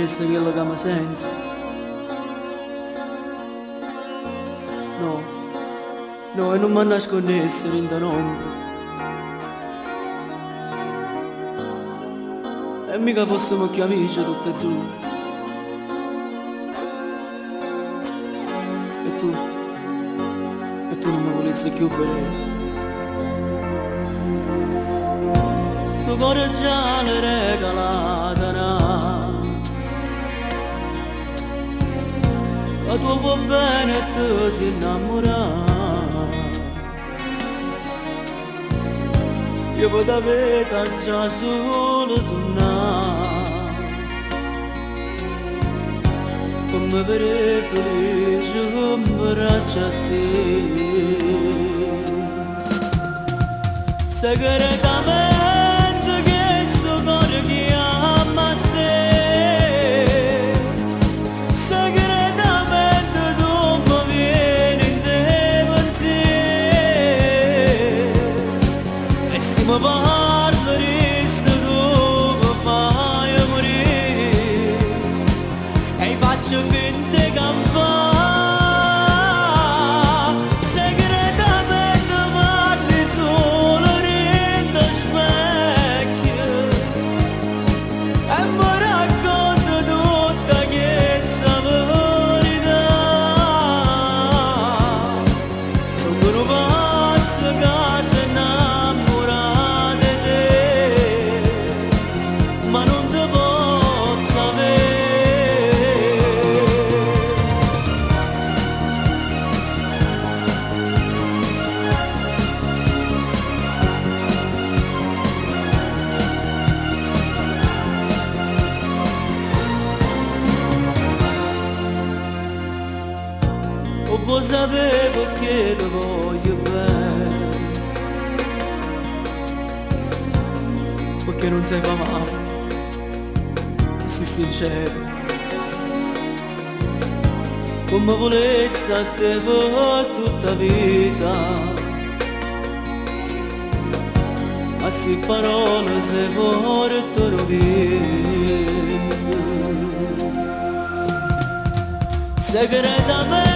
facesse quello che mi sento. No, no, e non mi nascondesse in ombra. E mica fossimo più amici tutti e due. E tu non mi volessi più vedere. Sto cuore già l'hai regalato, la tua va bene e te si innamora. Io potevo avere già solo suonare, come per felice un braccio a te. Segretamente che sto cuore chiama a te, segretamente tu mi vieni in te pensieri, e se mi parleresti tu mi fai morire, e faccio finta che va. Lo sapevo che ti voglio bene, perché non sei famato e sei sincero, come volessi a te per tutta la vita. A queste parole se portano via segretamente.